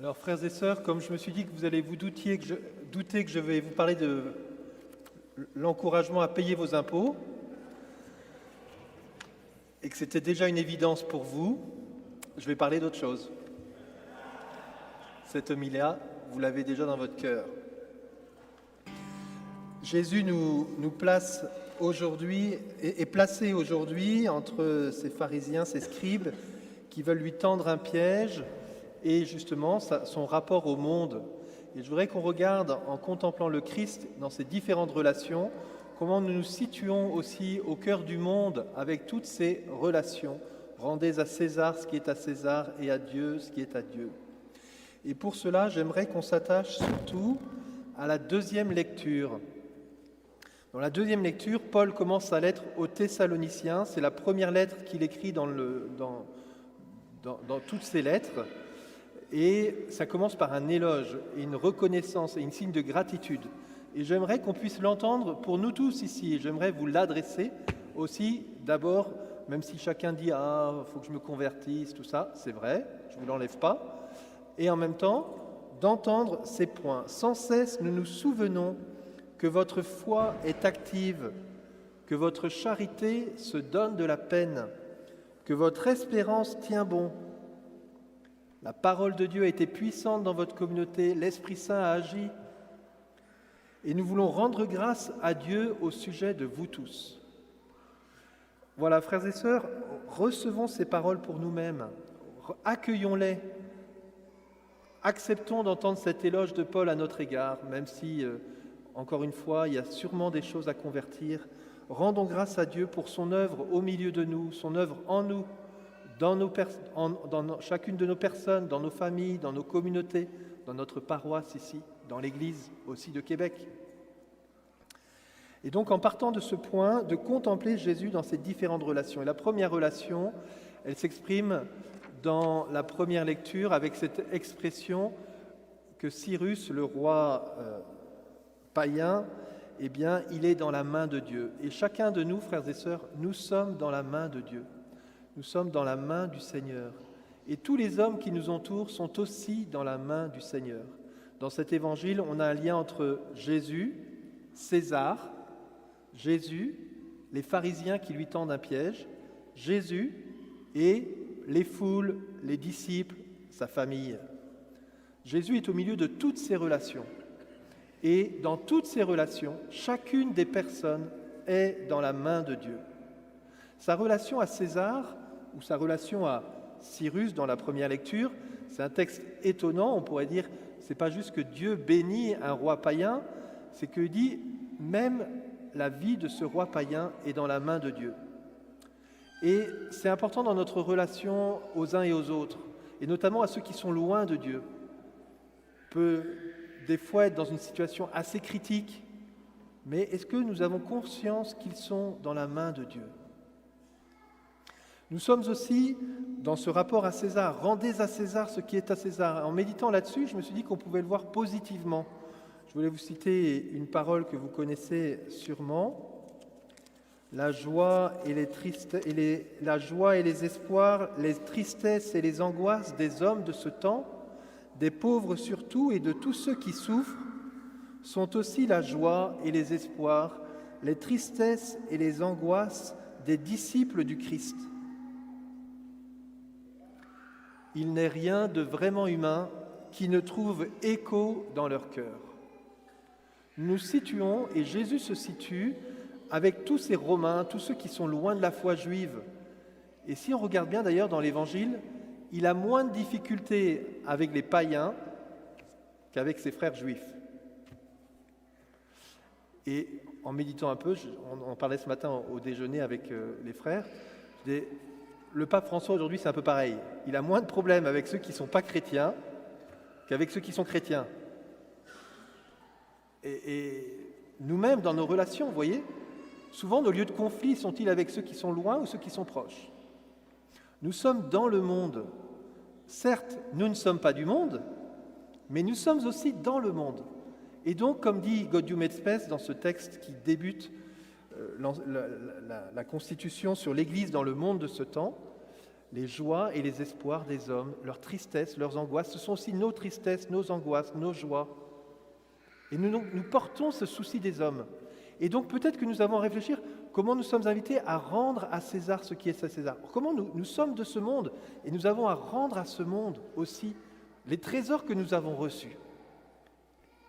Alors, frères et sœurs, comme je me suis dit que vous allez vous douter que je vais vous parler de l'encouragement à payer vos impôts, et que c'était déjà une évidence pour vous, je vais parler d'autre chose. Cette homilie-là, vous l'avez déjà dans votre cœur. Jésus nous place aujourd'hui, est placé aujourd'hui entre ces pharisiens, ces scribes, qui veulent lui tendre un piège, et justement son rapport au monde. Et je voudrais qu'on regarde, en contemplant le Christ dans ses différentes relations, comment nous nous situons aussi au cœur du monde avec toutes ces relations. Rendez à César ce qui est à César et à Dieu ce qui est à Dieu. Et pour cela, j'aimerais qu'on s'attache surtout à la deuxième lecture. Dans la deuxième lecture, Paul commence sa lettre aux Thessaloniciens. C'est la première lettre qu'il écrit dans toutes ses lettres. Et ça commence par un éloge, et une reconnaissance et une signe de gratitude. Et j'aimerais qu'on puisse l'entendre pour nous tous ici. Et j'aimerais vous l'adresser aussi d'abord, même si chacun dit « Ah, il faut que je me convertisse », tout ça, c'est vrai, je ne vous l'enlève pas. Et en même temps, d'entendre ces points. Sans cesse, nous nous souvenons que votre foi est active, que votre charité se donne de la peine, que votre espérance tient bon. La parole de Dieu a été puissante dans votre communauté, l'Esprit Saint a agi. Et nous voulons rendre grâce à Dieu au sujet de vous tous. Voilà, frères et sœurs, recevons ces paroles pour nous-mêmes, accueillons-les, acceptons d'entendre cet éloge de Paul à notre égard, même si, encore une fois, il y a sûrement des choses à convertir. Rendons grâce à Dieu pour son œuvre au milieu de nous, son œuvre en nous, dans chacune de nos personnes, dans nos familles, dans nos communautés, dans notre paroisse ici, dans l'Église aussi de Québec. Et donc en partant de ce point, de contempler Jésus dans ses différentes relations. Et la première relation, elle s'exprime dans la première lecture avec cette expression que Cyrus, le roi païen, eh bien, il est dans la main de Dieu. Et chacun de nous, frères et sœurs, nous sommes dans la main de Dieu. Nous sommes dans la main du Seigneur. Et tous les hommes qui nous entourent sont aussi dans la main du Seigneur. Dans cet évangile, on a un lien entre Jésus, César, Jésus, les pharisiens qui lui tendent un piège, Jésus et les foules, les disciples, sa famille. Jésus est au milieu de toutes ces relations. Et dans toutes ces relations, chacune des personnes est dans la main de Dieu. Sa relation à César, ou sa relation à Cyrus dans la première lecture, c'est un texte étonnant, on pourrait dire, c'est pas juste que Dieu bénit un roi païen, c'est que dit, même la vie de ce roi païen est dans la main de Dieu. Et c'est important dans notre relation aux uns et aux autres, et notamment à ceux qui sont loin de Dieu. On peut des fois être dans une situation assez critique, mais est-ce que nous avons conscience qu'ils sont dans la main de Dieu ? Nous sommes aussi dans ce rapport à César. Rendez à César ce qui est à César. En méditant là-dessus, je me suis dit qu'on pouvait le voir positivement. Je voulais vous citer une parole que vous connaissez sûrement. La joie et les espoirs, les tristesses et les angoisses des hommes de ce temps, des pauvres surtout et de tous ceux qui souffrent, sont aussi la joie et les espoirs, les tristesses et les angoisses des disciples du Christ. Il n'est rien de vraiment humain qui ne trouve écho dans leur cœur. Nous nous situons, et Jésus se situe, avec tous ces Romains, tous ceux qui sont loin de la foi juive. Et si on regarde bien d'ailleurs dans l'Évangile, il a moins de difficultés avec les païens qu'avec ses frères juifs. Et en méditant un peu, on parlait ce matin au déjeuner avec les frères, le pape François aujourd'hui c'est un peu pareil. Il a moins de problèmes avec ceux qui ne sont pas chrétiens qu'avec ceux qui sont chrétiens. Et nous-mêmes, dans nos relations, vous voyez, souvent nos lieux de conflit sont-ils avec ceux qui sont loin ou ceux qui sont proches ? Nous sommes dans le monde. Certes, nous ne sommes pas du monde, mais nous sommes aussi dans le monde. Et donc, comme dit Gaudium et Spes dans ce texte qui débute la constitution sur l'Église dans le monde de ce temps, les joies et les espoirs des hommes, leurs tristesses, leurs angoisses. Ce sont aussi nos tristesses, nos angoisses, nos joies. Et nous portons ce souci des hommes. Et donc peut-être que nous avons à réfléchir comment nous sommes invités à rendre à César ce qui est à César. Comment nous sommes de ce monde et nous avons à rendre à ce monde aussi les trésors que nous avons reçus.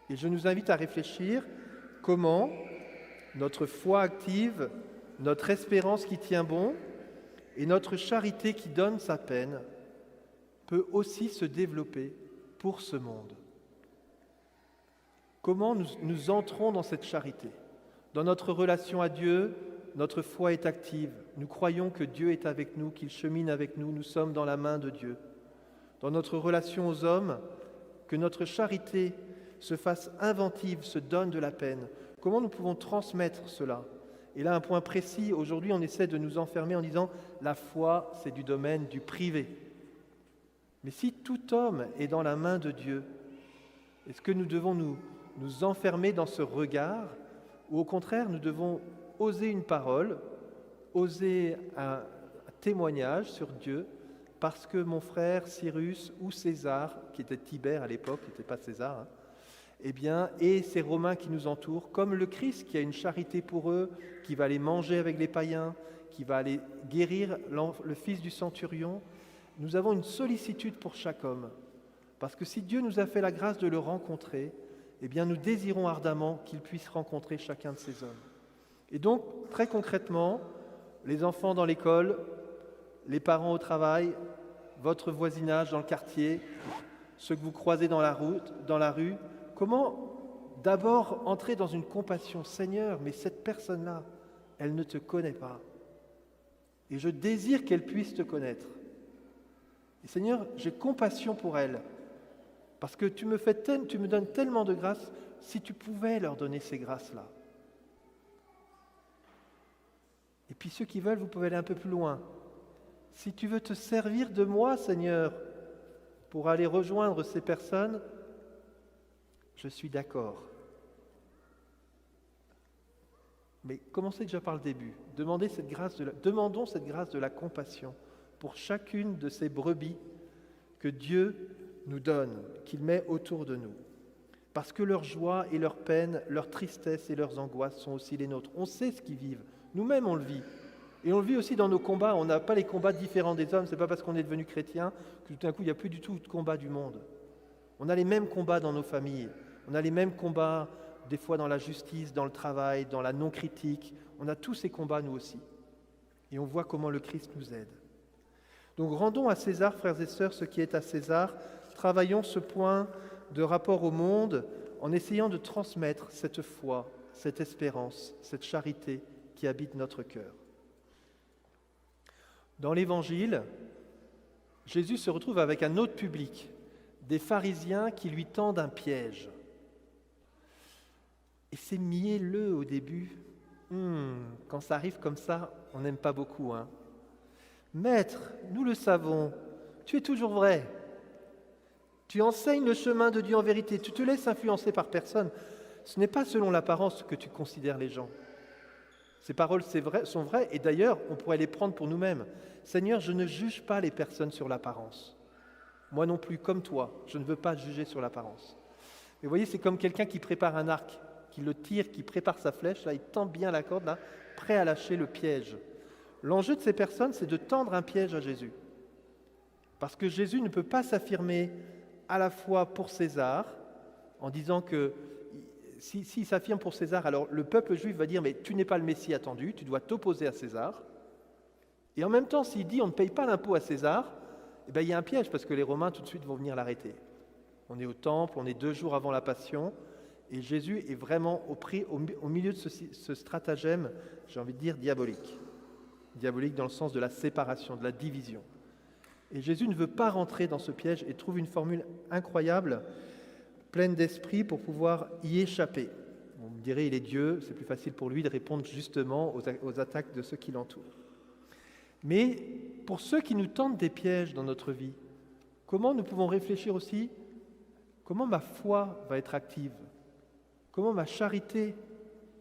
Et je nous invite à réfléchir comment notre foi active, notre espérance qui tient bon et notre charité qui donne sa peine peut aussi se développer pour ce monde. Comment nous entrons dans cette charité? Dans notre relation à Dieu, notre foi est active. Nous croyons que Dieu est avec nous, qu'il chemine avec nous, nous sommes dans la main de Dieu. Dans notre relation aux hommes, que notre charité se fasse inventive, se donne de la peine. Comment nous pouvons transmettre cela? Et là, un point précis, aujourd'hui, on essaie de nous enfermer en disant « la foi, c'est du domaine du privé ». Mais si tout homme est dans la main de Dieu, est-ce que nous devons nous enfermer dans ce regard ou au contraire, nous devons oser une parole, oser un témoignage sur Dieu parce que mon frère Cyrus ou César, qui était Tibère à l'époque, qui n'était pas César, et ces Romains qui nous entourent, comme le Christ qui a une charité pour eux, qui va aller manger avec les païens, qui va aller guérir le fils du centurion, nous avons une sollicitude pour chaque homme. Parce que si Dieu nous a fait la grâce de le rencontrer, nous désirons ardemment qu'il puisse rencontrer chacun de ces hommes. Et donc, très concrètement, les enfants dans l'école, les parents au travail, votre voisinage dans le quartier, ceux que vous croisez dans la rue, comment d'abord entrer dans une compassion? Seigneur, mais cette personne-là, elle ne te connaît pas. Et je désire qu'elle puisse te connaître. Et Seigneur, j'ai compassion pour elle. Parce que tu me donnes tellement de grâces, si tu pouvais leur donner ces grâces-là. Et puis ceux qui veulent, vous pouvez aller un peu plus loin. Si tu veux te servir de moi, Seigneur, pour aller rejoindre ces personnes, je suis d'accord. Mais commencez déjà par le début. Demandons cette grâce de la compassion pour chacune de ces brebis que Dieu nous donne, qu'il met autour de nous. Parce que leur joie et leur peine, leur tristesse et leurs angoisses sont aussi les nôtres. On sait ce qu'ils vivent. Nous-mêmes, on le vit. Et on le vit aussi dans nos combats. On n'a pas les combats différents des hommes. Ce n'est pas parce qu'on est devenu chrétien que tout d'un coup, il n'y a plus du tout de combat du monde. On a les mêmes combats dans nos familles. On a les mêmes combats, des fois dans la justice, dans le travail, dans la non-critique. On a tous ces combats, nous aussi. Et on voit comment le Christ nous aide. Donc rendons à César, frères et sœurs, ce qui est à César. Travaillons ce point de rapport au monde en essayant de transmettre cette foi, cette espérance, cette charité qui habite notre cœur. Dans l'Évangile, Jésus se retrouve avec un autre public, des pharisiens qui lui tendent un piège. Et c'est mielleux au début. Quand ça arrive comme ça, on n'aime pas beaucoup. Maître, nous le savons, tu es toujours vrai. Tu enseignes le chemin de Dieu en vérité. Tu te laisses influencer par personne. Ce n'est pas selon l'apparence que tu considères les gens. Ces paroles sont vraies et d'ailleurs, on pourrait les prendre pour nous-mêmes. Seigneur, je ne juge pas les personnes sur l'apparence. Moi non plus, comme toi, je ne veux pas juger sur l'apparence. Mais vous voyez, c'est comme quelqu'un qui prépare un arc, qui le tire, qui prépare sa flèche, là, il tend bien la corde, là, prêt à lâcher le piège. L'enjeu de ces personnes, c'est de tendre un piège à Jésus. Parce que Jésus ne peut pas s'affirmer à la fois pour César, en disant que s'il s'affirme pour César, alors le peuple juif va dire « mais tu n'es pas le Messie attendu, tu dois t'opposer à César ». Et en même temps, s'il dit « on ne paye pas l'impôt à César », il y a un piège parce que les Romains tout de suite vont venir l'arrêter. On est au temple, on est 2 jours avant la Passion, et Jésus est vraiment au milieu de ce stratagème, j'ai envie de dire, diabolique. Diabolique dans le sens de la séparation, de la division. Et Jésus ne veut pas rentrer dans ce piège et trouve une formule incroyable, pleine d'esprit pour pouvoir y échapper. On me dirait, il est Dieu, c'est plus facile pour lui de répondre justement aux attaques de ceux qui l'entourent. Mais pour ceux qui nous tentent des pièges dans notre vie, comment nous pouvons réfléchir aussi, comment ma foi va être active, comment ma charité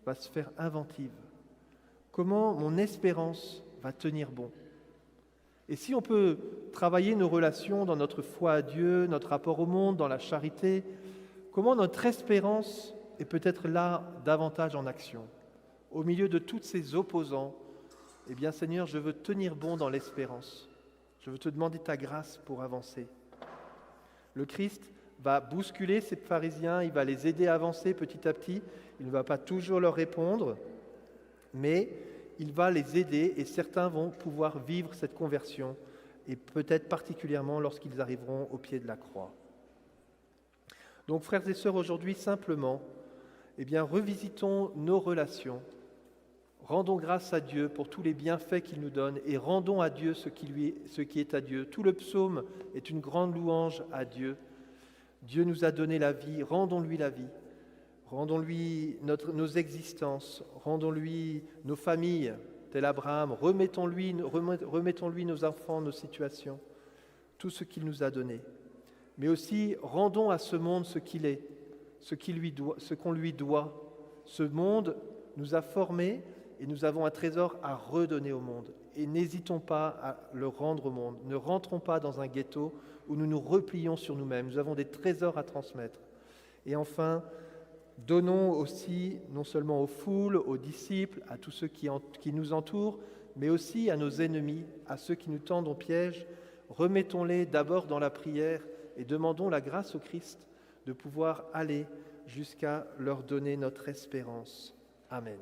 va se faire inventive, comment mon espérance va tenir bon. Et si on peut travailler nos relations dans notre foi à Dieu, notre rapport au monde, dans la charité, comment notre espérance est peut-être là davantage en action? Au milieu de tous ces opposants, eh bien Seigneur, je veux tenir bon dans l'espérance. Je veux te demander ta grâce pour avancer. Le Christ va bousculer ces pharisiens, il va les aider à avancer petit à petit. Il ne va pas toujours leur répondre, mais il va les aider et certains vont pouvoir vivre cette conversion, et peut-être particulièrement lorsqu'ils arriveront au pied de la croix. Donc frères et sœurs, aujourd'hui simplement, eh bien, revisitons nos relations. Rendons grâce à Dieu pour tous les bienfaits qu'il nous donne et rendons à Dieu ce qui est à Dieu. Tout le psaume est une grande louange à Dieu. Dieu nous a donné la vie, rendons-lui la vie. Rendons-lui nos existences, rendons-lui nos familles, tel Abraham, remettons-lui nos enfants, nos situations, tout ce qu'il nous a donné. Mais aussi, rendons à ce monde ce qu'il est, ce qu'on lui doit. Ce monde nous a formés et nous avons un trésor à redonner au monde. Et n'hésitons pas à le rendre au monde. Ne rentrons pas dans un ghetto où nous nous replions sur nous-mêmes. Nous avons des trésors à transmettre. Et enfin, donnons aussi, non seulement aux foules, aux disciples, à tous ceux qui nous entourent, mais aussi à nos ennemis, à ceux qui nous tendent au piège. Remettons-les d'abord dans la prière et demandons la grâce au Christ de pouvoir aller jusqu'à leur donner notre espérance. Amen.